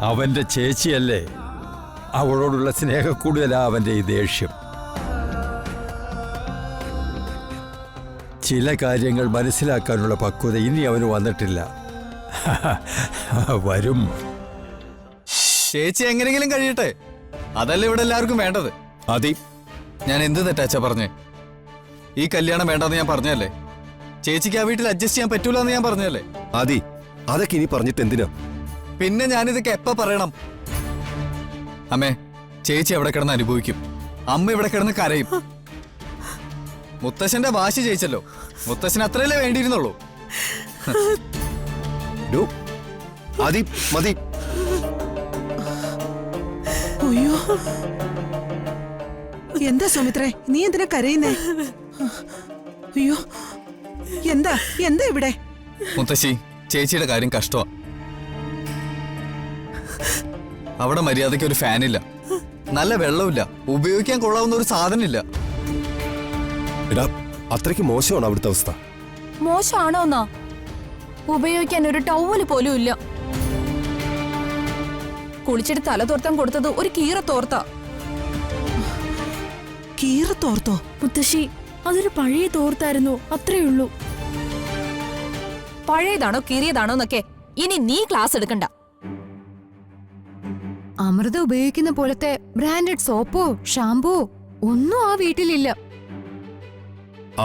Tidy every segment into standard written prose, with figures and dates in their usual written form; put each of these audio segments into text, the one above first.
അവന്റെ ചേച്ചിയല്ലേ, അവളോടുള്ള സ്നേഹക്കൂടുതലാ അവന്റെ ഈ ദേഷ്യം. ചില കാര്യങ്ങൾ മനസ്സിലാക്കാനുള്ള പക്വത ഇനി അവന് വന്നിട്ടില്ല. വരും. ചേച്ചി എങ്ങനെയെങ്കിലും കഴിയട്ടെ, അതല്ലേ ഇവിടെ എല്ലാവർക്കും വേണ്ടത്. ആദി, ഞാൻ എന്ത് തെറ്റാച്ചാ പറഞ്ഞേ? ഈ കല്യാണം വേണ്ടെന്ന് ഞാൻ പറഞ്ഞല്ലേ? ചേച്ചിക്ക് ആ വീട്ടിൽ അഡ്ജസ്റ്റ് ചെയ്യാൻ പറ്റൂല എന്ന് ഞാൻ പറഞ്ഞല്ലേ? ആദി, അതൊക്കെ ഇനി പറഞ്ഞിട്ട് എന്തിനാ? പിന്നെ ഞാനിതൊക്കെ എപ്പ പറയണം? അമ്മേ, ചേച്ചി എവിടെ കിടന്ന് അനുഭവിക്കും, അമ്മ ഇവിടെ കിടന്ന് കരയും. മുത്തശ്ശന്റെ വാശി ജയിച്ചല്ലോ, മുത്തശ്ശന് അത്രയല്ലേ വേണ്ടിയിരുന്നുള്ളൂ. ആദി, മതി. അയ്യോ, എന്താ സുമിത്രേ, നീ എന്തിനാ കരയുന്നേ? അയ്യോ, എന്താ എന്താ ഇവിടെ? മുത്തശ്ശി, ചേച്ചിയുടെ കാര്യം കഷ്ടമാ. അവിടെ മര്യാദയ്ക്ക് ഒരു ഫാനില്ല, നല്ല വെള്ളമില്ല, ഉപയോഗിക്കാൻ കൊള്ളാവുന്ന ഒരു സാധനമില്ല. എടാ, അത്രയ്ക്ക് മോശമാണ് അവിടുത്തെ അവസ്ഥ. മോശമാണോന്നാ? ഉപയോഗിക്കാൻ ഒരു ടവല് പോലും ഇല്ല. കുളിച്ചിട്ട് തല തോർത്താൻ കൊടുത്തത് ഒരു കീറത്തോർത്ത. കീറത്തോർത്തോ? മുത്തശ്ശി, അതൊരു പഴയ തോർത്തായിരുന്നു, അത്രയുള്ളൂ. പഴയതാണോ കീറിയതാണോ എന്നൊക്കെ ഇനി നീ ക്ലാസ് എടുക്കണ്ട. അമൃത ഉപയോഗിക്കുന്ന പോലത്തെ ബ്രാൻഡഡ് സോപ്പോ ഷാമ്പോ ഒന്നും ആ വീട്ടിലില്ല.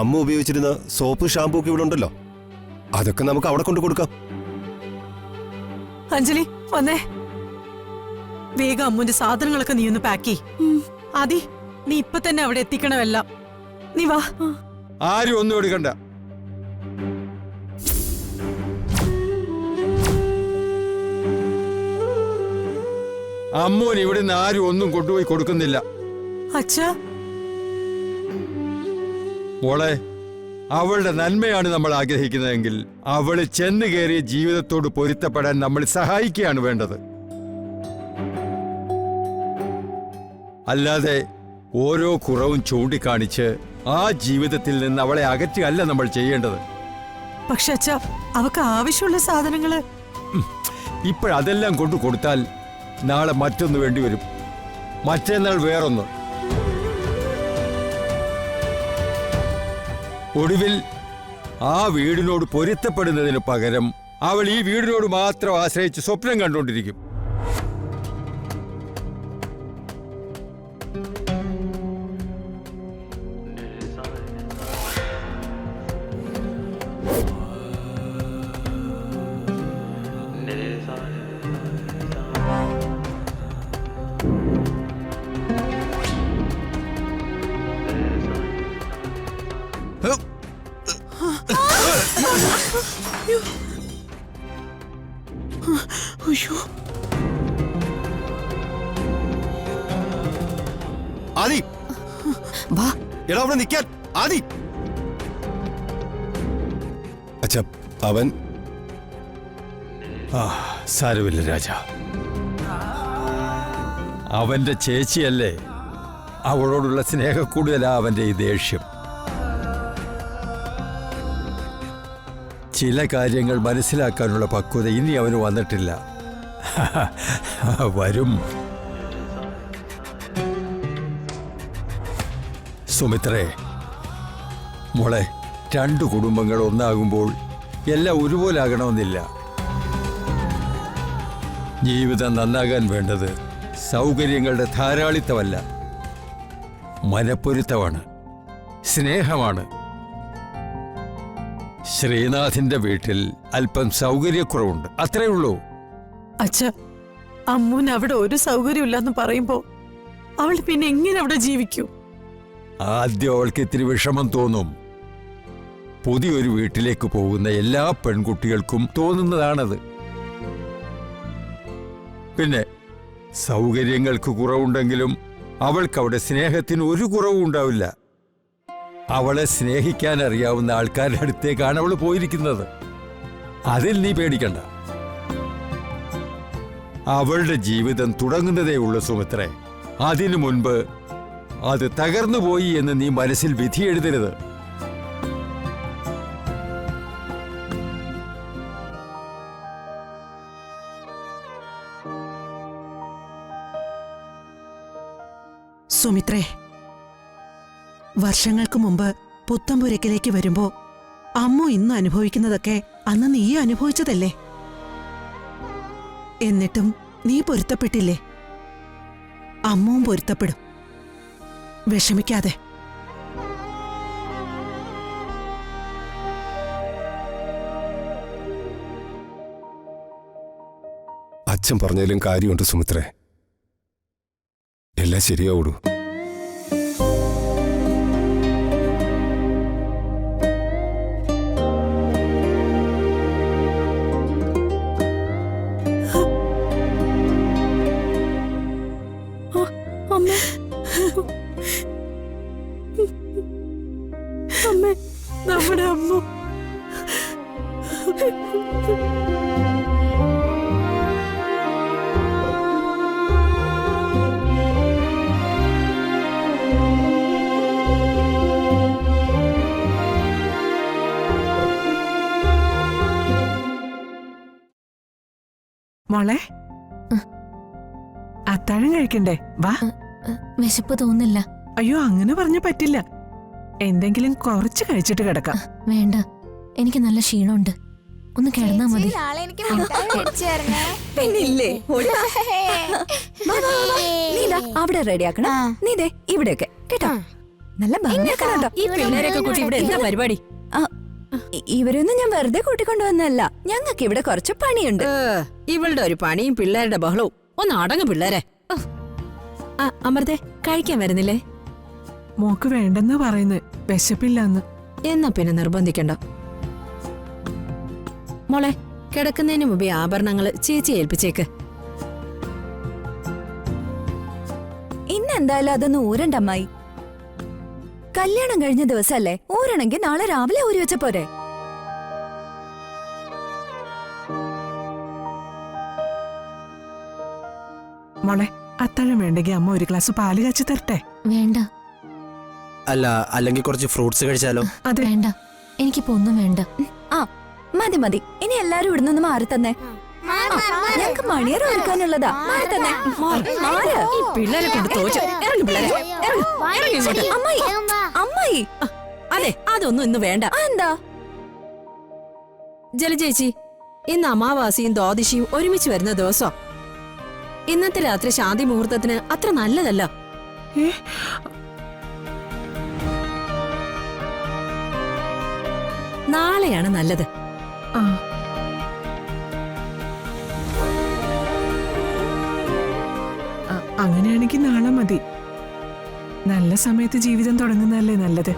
അമ്മ ഉപയോഗിച്ചിരുന്ന സോപ്പ് ഷാമ്പൂ ഒക്കെ ഇവിടെ ഉണ്ടല്ലോ, അതൊക്കെ നമുക്ക് അവിടെ കൊണ്ട് കൊടുക്കാം. അഞ്ജലി വന്നേ, വേഗം അമ്മുന്റെ സാധനങ്ങളൊക്കെ നീ ഒന്ന് പാക്ക് ചെയ്യ്. ആദി, നീ ഇപ്പൊ തന്നെ അവിടെ എത്തിക്കണമെല്ലാം. നീ വാ. ആരും ഒന്നും എടുക്കണ്ട. അമ്മൂന് ഇവിടുന്ന് ആരും ഒന്നും കൊണ്ടുപോയി കൊടുക്കുന്നില്ല. അച്ഛാ, മോളെ, അവളുടെ നന്മയാണ് നമ്മൾ ആഗ്രഹിക്കുന്നതെങ്കിൽ അവള് ചെന്ന് കയറിയ ജീവിതത്തോട് പൊരുത്തപ്പെടാൻ നമ്മൾ സഹായിക്കുകയാണ് വേണ്ടത്. അല്ലാതെ ഓരോ കുറവും ചൂണ്ടിക്കാണിച്ച് ആ ജീവിതത്തിൽ നിന്ന് അവളെ അകറ്റുകയല്ല നമ്മൾ ചെയ്യേണ്ടത്. പക്ഷെ അച്ഛാ, അവക്ക് ആവശ്യമുള്ള സാധനങ്ങള് ഇപ്പോഴതെല്ലാം കൊണ്ടു കൊടുത്താൽ നാളെ മറ്റൊന്ന് വേണ്ടിവരും, മറ്റന്നാൾ വേറൊന്ന്. ഒടുവിൽ ആ വീടിനോട് പൊരുത്തപ്പെടുന്നതിന് പകരം അവൾ ഈ വീടിനോട് മാത്രം ആശ്രയിച്ച് സ്വപ്നം കണ്ടുകൊണ്ടിരിക്കും. അയ്യോ, ആദി, വാ. എടാ അവിടെ നിൽക്കാൻ. ആദി, അച്ഛാ, അവൻ സാരമില്ല രാജ, അവന്റെ ചേച്ചിയല്ലേ, അവളോടുള്ള സ്നേഹക്കൂടുതലാ അവന്റെ ഈ ദേഷ്യം. ചില കാര്യങ്ങൾ മനസ്സിലാക്കാനുള്ള പക്വത ഇനി അവന് വന്നിട്ടില്ല. വരും. സുമിത്രേ, മോളെ, രണ്ടു കുടുംബങ്ങൾ ഒന്നാകുമ്പോൾ എല്ലാം ഒരുപോലെ ആകണമെന്നില്ല. ജീവിതം നന്നാകാൻ വേണ്ടത് സൗകര്യങ്ങളുടെ ധാരാളിത്തമല്ല, മനപ്പൊരുത്തമാണ്, സ്നേഹമാണ്. ശ്രീനാഥിന്റെ വീട്ടിൽ അല്പം സൗകര്യക്കുറവുണ്ട്, അത്രേ ഉള്ളൂ. അച്ഛ, അമ്മൂന് അവിടെ ഒരു സൗകര്യമില്ലെന്ന് പറയുമ്പോ അവൾ പിന്നെ എങ്ങനെ അവിടെ ജീവിക്കൂ? ആദ്യം അവൾക്ക് ഇത്തിരി വിഷമം തോന്നും. പുതിയൊരു വീട്ടിലേക്ക് പോകുന്ന എല്ലാ പെൺകുട്ടികൾക്കും തോന്നുന്നതാണത്. പിന്നെ സൗകര്യങ്ങൾക്ക് കുറവുണ്ടെങ്കിലും അവൾക്കവിടെ സ്നേഹത്തിന് ഒരു കുറവും ഉണ്ടാവില്ല. അവളെ സ്നേഹിക്കാൻ അറിയാവുന്ന ആൾക്കാരുടെ അടുത്തേക്കാണ് അവൾ പോയിരിക്കുന്നത്. അതിൽ നീ പേടിക്കണ്ട. അവളുടെ ജീവിതം തുടങ്ങുന്നതേ ഉള്ളൂ സുമിത്രേ. അതിനു മുൻപ് അത് തകർന്നുപോയി എന്ന് നീ മനസ്സിൽ വിധി എഴുതരുത്. സുമിത്രേ, വർഷങ്ങൾക്ക് മുമ്പ് പുത്തമ്പുരക്കിലേക്ക് വരുമ്പോ അമ്മു ഇന്ന് അനുഭവിക്കുന്നതൊക്കെ അന്ന് നീ അനുഭവിച്ചതല്ലേ? എന്നിട്ടും നീ പൊരുത്തപ്പെട്ടില്ലേ? അമ്മുവും പൊരുത്തപ്പെടും. വിഷമിക്കാതെ. അച്ഛൻ പറഞ്ഞതിലും കാര്യമുണ്ട് സുമിത്രേ. എല്ലാം ശരിയാവൂടൂ. നമ്മുടെ അമ്മ മോളെ, അത്താഴം കഴിക്കണ്ടേ? വാ. വിശപ്പ് തോന്നില്ല. അയ്യോ, അങ്ങനെ പറഞ്ഞ പറ്റില്ല. എന്തെങ്കിലും കുറച്ച് കഴിച്ചിട്ട് കിടക്കാം. വേണ്ട, എനിക്ക് നല്ല ക്ഷീണമുണ്ട്. ഒന്ന് കിടന്നാ മതി. പെണ്ണില്ലേ അവിടെ റെഡിയാക്കണം. നീ ദേ ഇവിടെയൊക്കെ കേട്ടോ. നല്ല ഭംഗിയാക്കണോ. ഈ പിള്ളേരൊക്കെ കൂട്ടി ഇവിടെ എന്താ പരിപാടി? ഇവരൊന്നും ഞാൻ വെറുതെ കൂട്ടിക്കൊണ്ടുവന്നല്ല. ഞങ്ങൾക്ക് ഇവിടെ കുറച്ച് പണിയുണ്ട്. ഇവളുടെ ഒരു പണിയും പിള്ളേരുടെ ബഹളവും. ഒന്ന് അടങ്ങ് പിള്ളേരെ. അമൃതേ, കഴിക്കാൻ വരുന്നില്ലേ? മോക്ക് വേണ്ടെന്ന് പറയുന്നു. വിശപ്പില്ലാന്ന്. എന്നാ പിന്നെ നിർബന്ധിക്കണ്ട. മോളെ, കിടക്കുന്നതിന് മുമ്പേ ആഭരണങ്ങള് ചേച്ചി ഏൽപ്പിച്ചേക്ക്. ഇന്നെന്തായാലും അതൊന്ന് ഊരണ്ടമ്മായി. കല്യാണം കഴിഞ്ഞ ദിവസല്ലേ? ഊരണമെങ്കിൽ നാളെ രാവിലെ ഊരി വെച്ച പോരെ? മോളെ, അത്താഴം വേണ്ടെങ്കിൽ അമ്മ ഒരു ഗ്ലാസ് പാല് കാച്ചി തരട്ടെ? വേണ്ട. അല്ല, അല്ലെങ്കിൽ കുറച്ച് ഫ്രൂട്ട്സ് കഴിച്ചാലോ? അതെ. വേണ്ട, എനിക്കിപ്പോ ഒന്നും വേണ്ട. ആ മതി മതി. ഇനി എല്ലാരും ഇവിടെ നിന്ന് മാറി തന്നെ. ഞങ്ങക്ക് മണിയറ ഒരുക്കാനുള്ളതാ. മാറി തന്നെ. പിള്ളേരെ കൊണ്ട് തോച്ചു. ഇറങ്ങി പിള്ളേരെ, ഇറങ്ങി ഇങ്ങോട്ട്. അമ്മായി, അമ്മായി. അതെ, അതൊന്നും ഇന്ന് വേണ്ട. എന്താ ജലജേച്ചി, ഇന്ന് അമാവാസിയും ദ്വാദശിയും ഒരുമിച്ച് വരുന്ന ദിവസം. ഇന്നത്തെ രാത്രി ശാന്തി മുഹൂർത്തത്തിന് അത്ര നല്ലതല്ല. നാളെയാണ് നല്ലത്. അങ്ങനെയാണെങ്കിൽ നാളെ മതി. നല്ല സമയത്ത് ജീവിതം തുടങ്ങുന്നതല്ലേ നല്ലത്.